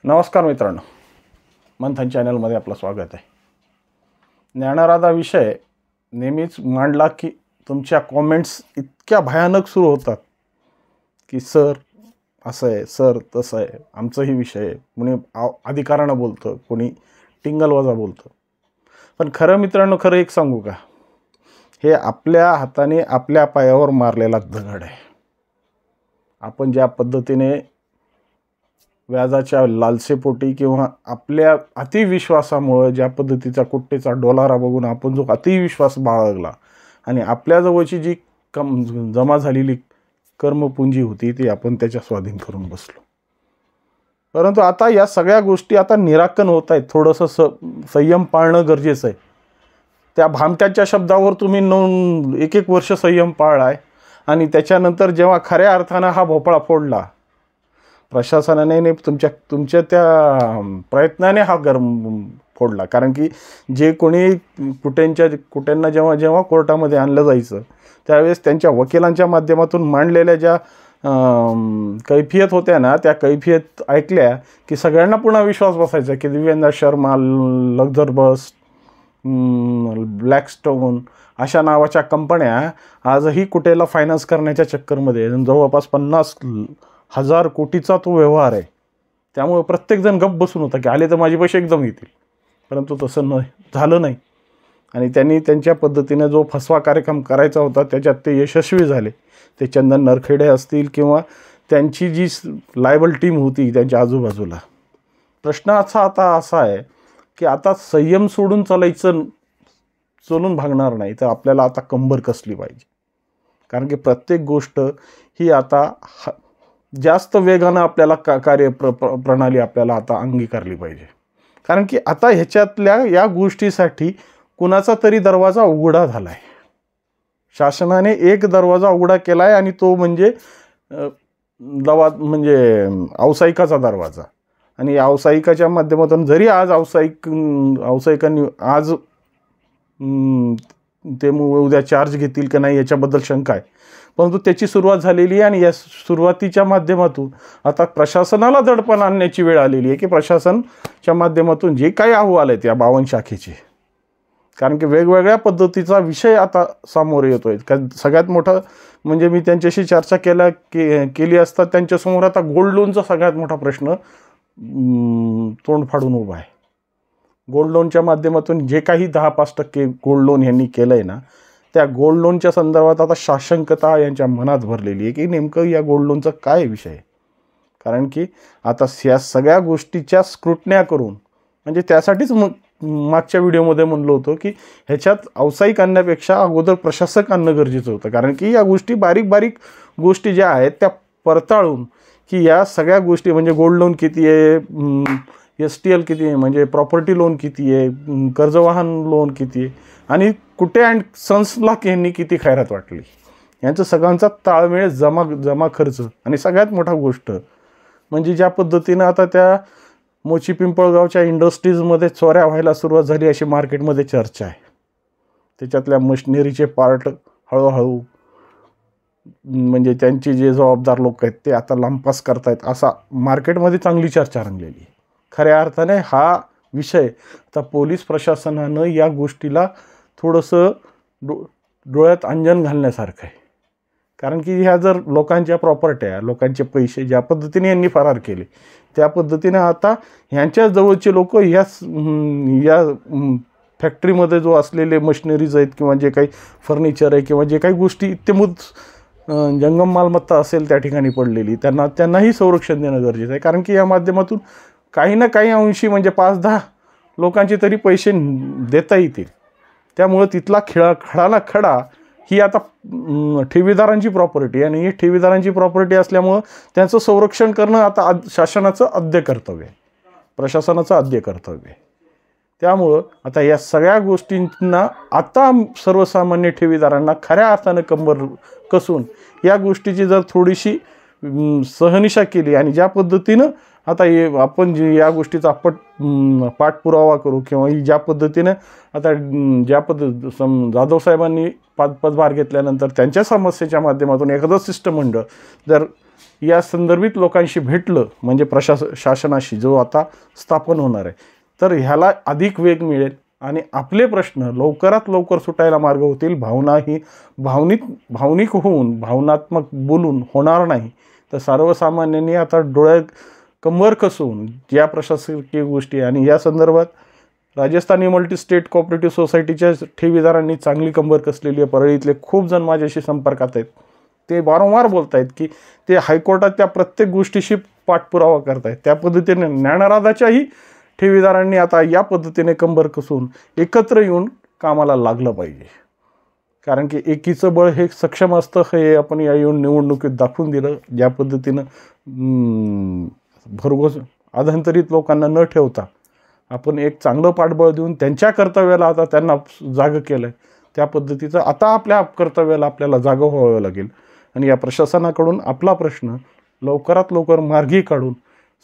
नमस्कार मित्रांनो, मंथन चॅनलमध्ये आपलं स्वागत आहे। ज्ञानराधा विषय नेहमीच मांडला की तुमच्या कॉमेंट्स इतक्या भयानक सुरू होतात की सर असं आहे, सर तसं आहे, आमचाही विषय आहे, कोणी अधिकारानं बोलतं, कोणी टिंगलवाजा बोलतं। पण खरं मित्रांनो, खरं एक सांगू का, हे आपल्या हाताने आपल्या पायावर मारलेला दगड आहे। आपण ज्या पद्धतीने व्याजाच्या लालसेपोटी किंवा आपल्या अतिविश्वासामुळे ज्या पद्धतीचा कुट्टेचा डोलारा बघून आपण जो अतिविश्वास बाळगला आणि आपल्या जवळची जी जमा झालेली कर्मपुंजी होती ती आपण त्याच्या स्वाधीन करून बसलो। परंतु आता या सगळ्या गोष्टी आता निराकरण होत आहेत। थोडंसं संयम पाळणं गरजेचं आहे। त्या भामट्याच्या शब्दावर तुम्ही एक वर्ष संयम पाळलाय आणि त्याच्यानंतर जेव्हा खऱ्या अर्थानं हा भोपळा फोडला, प्रशासनाने तुमच्या त्या प्रयत्नाने हा फोडला। कारण की जे कोणी कुट्यांना जेव्हा कोर्टामध्ये आणलं जायचं त्यावेळेस त्यांच्या वकिलांच्या माध्यमातून मांडलेल्या ज्या कैफियत होत्या ना, त्या कैफियत ऐकल्या की सगळ्यांना पुन्हा विश्वास बसायचा की दिव्येंद्र शर्मा, लक्झर बस, ब्लॅकस्टोन अशा नावाच्या कंपन्या आजही कुटेला फायनान्स करण्याच्या चक्करमध्ये जवळपास 50,000 कोटीचा तो व्यवहार आहे। त्यामुळे प्रत्येकजण गप्प बसून होता की आले तर माझे पैसे एकदम येतील, परंतु तसं झालं नाही। आणि त्यांनी त्यांच्या पद्धतीने जो फसवा कार्यक्रम करायचा होता त्याच्यात ते यशस्वी झाले। ते चंदन नरखेडे असतील किंवा त्यांची जी लायबल टीम होती त्यांच्या आजूबाजूला। प्रश्न आता असा आहे की आता संयम सोडून चलून भागणार नाही तर आपल्याला आता कंबर कसली पाहिजे। कारण की प्रत्येक गोष्ट ही आता जास्त वेगानं आपल्याला प्रणाली आपल्याला आता अंगीकारली पाहिजे। कारण की आता ह्याच्यातल्या या गोष्टीसाठी कुणाचा तरी दरवाजा उघडा झाला आहे। शासनाने एक दरवाजा उघडा केला आहे आणि तो म्हणजे व्यावसायिकाचा दरवाजा। आणि व्यावसायिकाच्या माध्यमातून जरी आज व्यावसायिकांनी आज ते उद्या चार्ज घेतील की नाही याच्याबद्दल शंका आहे, परंतु त्याची सुरुवात झालेली आहे। आणि या सुरुवातीच्या माध्यमातून आता प्रशासनाला दडपण आणण्याची वेळ आलेली आहे की प्रशासनाच्या माध्यमातून जे काही अहवाल आहेत या 52 शाखेचे, कारण की वेगवेगळ्या पद्धतीचा विषय आता सामोरे येतोय। सगळ्यात मोठा म्हणजे मी त्यांच्याशी चर्चा केली असता त्यांच्यासमोर आता गोल्ड लोनचा सगळ्यात मोठा प्रश्न तोंड फाडून उभा आहे। गोल्ड लोनच्या माध्यमातून जे काही 10-5% गोल्ड लोन यांनी केलं आहे ना, त्या गोल्ड लोनच्या संदर्भात आता साशंकता यांच्या मनात भरलेली आहे की नेमकं या गोल्ड लोनचा काय विषय आहे। कारण की आता या सगळ्या गोष्टीच्या स्क्रुटन्या करून, म्हणजे त्यासाठीच मागच्या व्हिडिओमध्ये म्हणलं होतं की ह्याच्यात व्यावसायिक आणण्यापेक्षा अगोदर प्रशासक आणणं गरजेचं होतं। कारण की या गोष्टी बारीक गोष्टी ज्या आहेत त्या पडताळून की या सगळ्या गोष्टी म्हणजे गोल्ड लोन किती आहे, STL किती आहे, म्हणजे प्रॉपर्टी लोन किती आहे, कर्जवाहन लोन किती आहे आणि कुटे अँड सन्सला यांनी किती खैरात वाटली, यांचं सगळ्यांचा ताळमेळ जमा खर्च। आणि सगळ्यात मोठा गोष्ट म्हणजे ज्या पद्धतीनं आता त्या मोची पिंपळगावच्या इंडस्ट्रीजमध्ये चोऱ्या व्हायला सुरुवात झाली अशी मार्केटमध्ये चर्चा आहे। त्याच्यातल्या मशिनरीचे पार्ट हळूहळू म्हणजे त्यांचे जे जबाबदार लोक आहेत ते आता लांबपास करतायत असा मार्केटमध्ये चांगली चर्चा रंगलेली आहे। खऱ्या अर्थाने हा विषय आता पोलीस प्रशासनानं या गोष्टीला थोडंसं डोळ्यात अंजन घालण्यासारखं आहे। कारण की ह्या जर लोकांच्या प्रॉपर्ट्या, लोकांचे पैसे ज्या पद्धतीने यांनी फरार केले त्या पद्धतीने आता ह्यांच्या जवळचे लोक या फॅक्टरीमध्ये जो असलेले मशिनरीज आहेत किंवा जे काही फर्निचर आहे किंवा जे काही गोष्टी इत्तेमूत जंगम मालमत्ता असेल त्या ठिकाणी पडलेली त्यांनाही संरक्षण देणं गरजेचं आहे। कारण की या माध्यमातून काही ना काही अंशी म्हणजे 5-10 लोकांचे तरी पैसे देता येतील। त्यामुळं तिथला खडा ही आता ठेवीदारांची प्रॉपर्टी आणि ही ठेवीदारांची प्रॉपर्टी असल्यामुळं त्यांचं संरक्षण करणं आता शासनाचं आद्य कर्तव्य आहे, प्रशासनाचं आद्य कर्तव्य आहे। त्यामुळं आता या सगळ्या गोष्टींना आता सर्वसामान्य ठेवीदारांना खऱ्या अर्थानं कंबर कसून या गोष्टीची जर थोडीशी सहनिशा केली आणि ज्या पद्धतीनं आता आपण या गोष्टीचा पाठपुरावा करू किंवा ही ज्या पद्धतीने आता ज्या जाधव साहेबांनी पदभार घेतल्यानंतर त्यांच्या समस्येच्या माध्यमातून एखादं शिष्टमंडळ जर या संदर्भित लोकांशी भेटलं म्हणजे शासनाशी जो आता स्थापन होणार आहे, तर ह्याला अधिक वेग मिळेल आणि आपले प्रश्न लवकरात लवकर सुटायला मार्ग होतील. भावनिक होऊन भावनात्मक बोलून होणार नाही. तर सर्वसामान्यांनी आता डोळ्यात कंबर कसून या प्रशासकीय गोष्टी आणि या संदर्भात राजस्थानी मल्टी स्टेट कोऑपरेटिव्ह सोसायटीच्या ठेवीदारांनी चांगली कंबर कसलेली आहे. परळीतले खूप जण माझ्याशी संपर्कात आहेत. ते वारंवार बोलत आहेत की ते हायकोर्टात त्या प्रत्येक गोष्टीशी पाठपुरावा करत आहेत. त्या पद्धतीने ज्ञानराजाच्याही ठेवीदारांनी आता या पद्धतीने कंबर कसून एकत्र येऊन कामाला लागलं पाहिजे. कारण की एकीचं बळ हे सक्षम असतं हे आपण या निवडणुकीत दाखवून दिलं. ज्या पद्धतीनं भरघोस अधांतरित लोकांना न ठेवता आपण एक चांगलं पाठबळ देऊन त्यांच्या कर्तव्याला आता त्यांना जागं केलं आहे. त्या पद्धतीचं आता आपल्या कर्तव्याला आपल्याला जागं व्हावं लागेल आणि या प्रशासनाकडून आपला प्रश्न लवकरात लवकर मार्गी काढून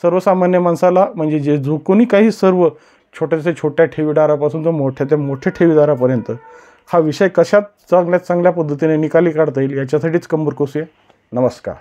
सर्वसामान्य माणसाला म्हणजे जो कोणी काही सर्व छोट्याच्या छोट्या ठेवीदारापासून तर मोठ्या मोठ्या ठेवीदारापर्यंत हा विषय कशात चांगल्या पद्धतीने निकाली काढता येईल याच्यासाठीच कंबर कसूया. नमस्कार.